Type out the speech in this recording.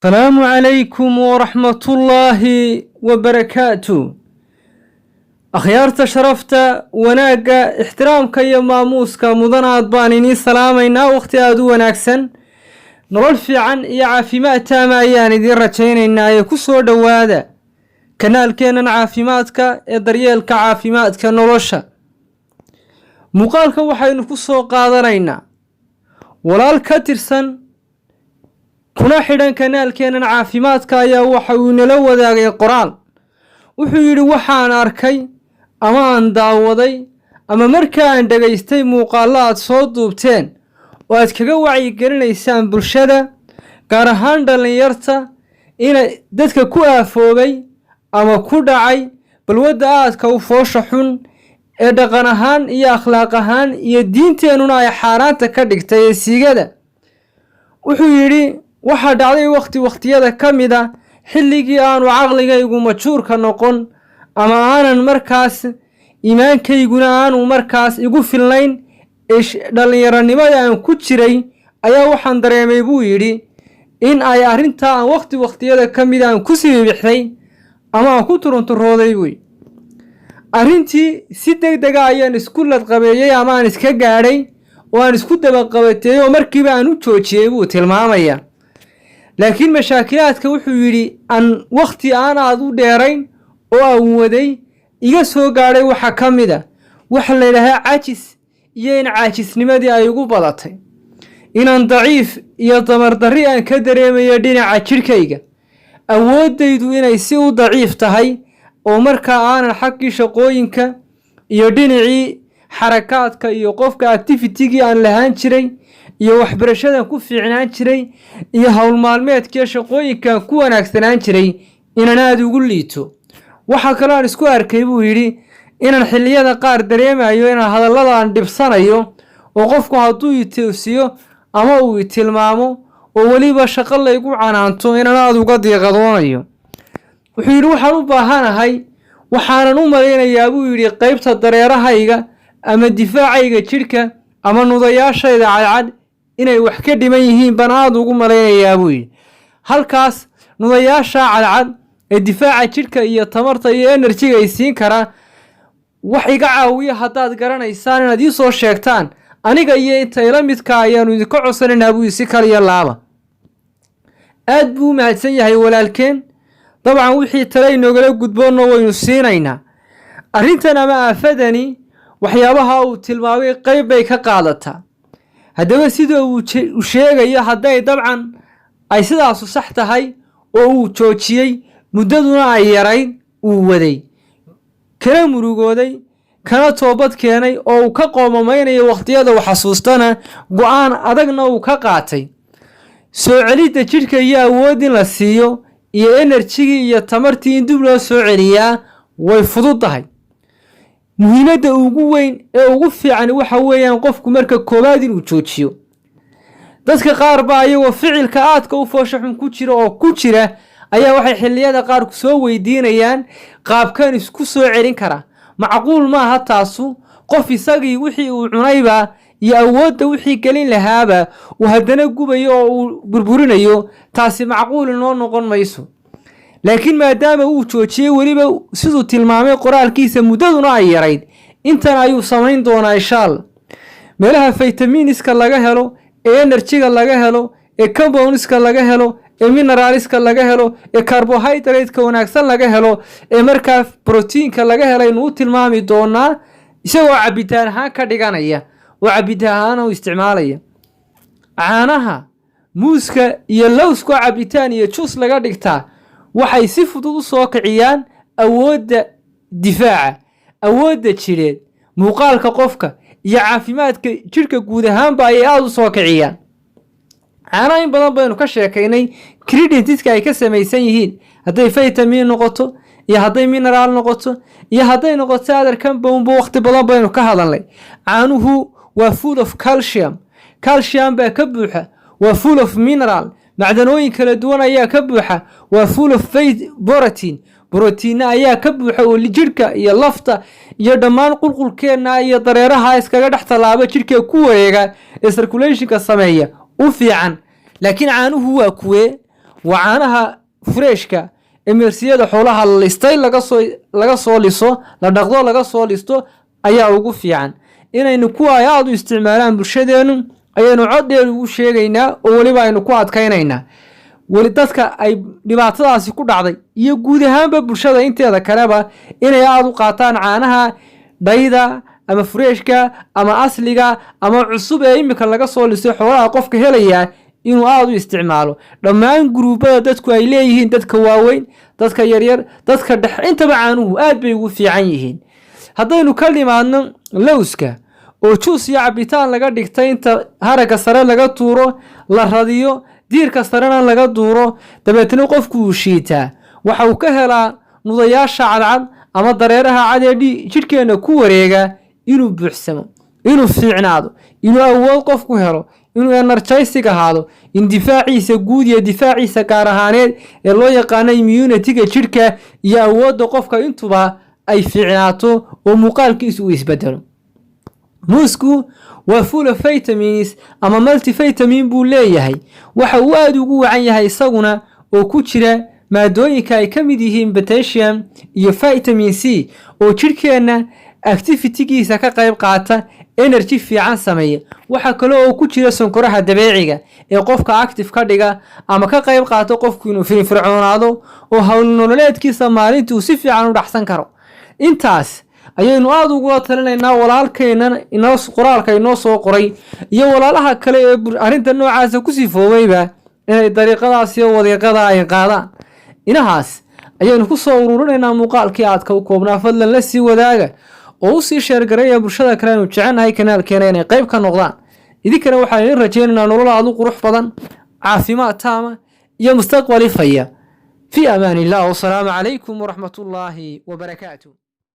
السلام عليكم ورحمة الله وبركاته. أخيارت شرفت وناقة احترامك يا ماموسك مدنات بانيني سلامينا واختي أدو وناكسن نرفع عن يعافيمات تاماياني دي رجين إنا يكسو دوادا كنال كينا عافيماتك يدريالك عافيماتك نرشا مقالك وحي نكسو قادرينا ولا الكترسن kuna xidhan kanaalkeenan caafimaadka ayaa waxa uu nala wadaagay qoraal wuxuu yiri waxaan arkay ama aan daawaday ama markaa aan dhageystay muuqaalo aad soo duubteen oo aad kaga wacyi gelinaysaan bulshada gaar ahaan dhalinyarta inay dadka ku aafoobay ama ku dhacay balwada aadka u foosha xun ee dhaqan ahaan iyo akhlaaq ahaan iyo diinteenuna ay xaaraanta ka dhigtay ee siigada wuxuu yiri waxaa dhacday waqtiyada ka mid ah xilligii aanu caqligaygu majuurka noqon ama aanan markaas iimaankayguna aanu markaas igu filnayn dhalinyaronimada aan ku jiray ayaa waxaan dareemay buu yidhi in ay arrintaa aan waqtiyada ka mid aan ku sibibixday ama aan ku turunturooday buy arrintii si degdega ayaan isku ladqabeeyey ama aan iska gaadhay oo aan isku dabaqabateeyey oo markiiba aan u joojiyey buu tilmaamaya laakiin mashaakilaadka wuxuu yidhi aan waqti aan aad u dheerayn oo aan waday iga soo gaadhay waxa ka mid a waxa la yidhaahaa cajis iyo in caajisnimadii ay ugu badatay inaan daciif iyo damardarri aan ka dareemayo dhinaca jidhkayga awooddaydu inay si u daciif tahay oo markaa aanan xaggii shaqooyinka iyo dhinacii xarakaadka iyo qofka activitigii aan lahaan jiray iyo waxbarashadan ku fiicnaan jiray iyo hawl maalmeedkii shaqooyinkan ku wanaagsanaan jiray inaan aad ugu liito waxa kale aan isku arkay buu yidhi inaan xilliyada qaar dareemayo inaan hadalladaan dhibsanayo oo qofku hadduu i toosiyo ama uu i tilmaamo oo weliba shaqo laygu canaanto inaan aad uga diiqadoonayo wuxuu yidhi waxaan u baahanahay waxaanan u malaynayaa buu yidhi qaybta dareerahayga ama difaacayga jidhka ama nudayaashayda cadcad inay wax ka dhiman yihiin baan aad ugu malaynayaa buu yidhi halkaas nudayaasha cadcad ee difaaca jidhka iyo tamarta iyo enerjiga ay siin karaa wax iga caawiya haddaad garanaysaan inaad ii soo sheegtaan aniga iyo inta ila midka ayaanu idinka codsanaynaa buu si kaliya laaba aad buu u mahadsan yahay walaalkeen dabcan wixii tale inogala gudboonna waynu siinaynaa arrintan ama aafadani waxyaabaha uu tilmaamay qayb bay ka qaadataa haddaba sida uu sheegayo hadday dabcan ay sidaasu sax tahay oo uu joojiyey muddaduna ay yarayd uu waday kana murugooday kana toobad keenay oo uu ka qoomamaynayo waqtiyada uu xasuustana go-aan adagna uu ka qaatay soo celidda jidhka iyo awood in la siiyo iyo enerjigii iyo tamartii in dib loo soo celiyaa way fududdahay muhiimadda ugu weyn ee ugu fiican waxa weeyaan qofku marka koowaad inuu joojiyo dadka qaar baa ayagoo ficilka aadka u foosha xun ku jira oo ku jira ayaa waxay xilliyada qaar ku soo weydiinayaan qaabkan isku soo celin kara macquul maaha taasu qof isagii wixii uu cunayba iyo awoodda wixii gelin lahaaba uu haddana gubayo oo uu burburinayo taasi macquul inoo noqon mayso laakiin maadaama uu joojiyey weliba siduu tilmaamay qoraalkiisa muddaduna ay yarayd intan ayuu samayn doonaa insha allah meelaha faytaminiska laga helo ee enerjiga laga helo ee compoundska laga helo ee mineralska laga helo ee carbohydrateska wanaagsan laga helo ee markaa proteinka laga helo inuu tilmaami doonaa isagoo cabitaan ahaan ka dhiganaya oo cabitaan ahaan u isticmaalaya caanaha muuska iyo lowska cabitaan iyo juice laga dhigtaa waxay si fudud u soo kiciyaan awoodda difaaca awoodda jidheed muuqaalka qofka iyo caafimaadka jidhka guud ahaanba ayay aada u soo kiciyaan caanaha in badan baynu ka sheekaynay credentiska ay ka samaysan yihiin hadday vitamin noqoto iyo hadday mineral noqoto iyo hadday noqoto other compound waqti badan baynu ka hadalnay caanuhu waa full of calcium baa ka buuxa waa full of mineral macdanooyin kala duwan ayaa ka buuxa waa full of borotiinna ayaa ka buuxa oo jidhka iyo lafta iyo dhammaan qulqulkeenna iyo dareeraha iskaga dhex tallaaba jidhka ku wareega ee circulationka sameeya u fiican laakiin caanuhu waa kuwee وعانها فريشكا emersiyada xoolaha la listay laga soo liso la dhaqdo laga soo listo ayaa ugu fiican inaynu kuwa aad u isticmaalaan bulshadeenu ayaynu cod dheer ugu sheegaynaa oo waliba aynu ku adkaynaynaa wali dadka ay dhibaatadaasi ku dhacday iyo guud ahaanba bulshada inteeda kaleba inay aad u qaataan caanaha dhayda ama freeshka ama asliga ama cusub ee imika laga soo lisay xoolaha qofka helaya inuu aad u isticmaalo dhammaan gruubada dadku ay leeyihiin dadka waaweyn dadka yaryar dadka dhex intaba caanuhu aad bay ugu fiican yihiin haddaynu ka dhimaadno lowska oo juus iyo cabitaan laga dhigtay inta haraga sare laga tuuro la radiyo diirka sarena laga duuro dabeetna qofku uu shiitaa waxa uu ka helaa nudayaasha cadcad ama dareeraha cad ee jidhkeena ku wareega inuu buuxsamo inuu fiicnaado inuu awood qofku helo inuu energizing ahaado in difaaciisa guud iyo difaaciisa gaar ahaaneed ee loo yaqaano immunity-ga jidhka iyo awoodda qofka intuba ay fiicnaato oo muuqaalkiisu uu isbedelo muusku waa full of vitamins ama multivitamin buu leeyahay waxa uu aad ugu wacan yahay isaguna oo ku jira maadooyinka ay ka mid yihiin potassium iyo vitamin C oo jidhkeena activity-giisa ka qayb qaata energy fiican sameeya waxa kale oo ku jira sonkoraha dabiiciga ee qofka active ka dhiga ama ka qayb qaato qofku inuu firfircoonaado oo hawl nololeedkiisa maalintii uu si fiican u dhaxsan karo intaas ayaynu aad ugu talinaynaa walaalkeena qoraalka inoo soo qoray iyo walaalaha kale ee arrinta noocaas ku sifoobayba inay dariiqadaas iyo wadiiqada ay qaadaan inahaas ayaynu ku soo ururinaynaa muuqaalkii aad ka koobnaa fadlan la sii wadaaga oo u sii sheer gareeya bulshada kale inuu jecelnahay kanaalkeena inay qayb ka noqdaan idinkana waxaan idin rajaynaynaa nolol aad u qurux badan caafimaad taama iyo mustaqbal ifaya fi amaan illah wasalaamu calaykum waraxmatullaahi wabarakaatuh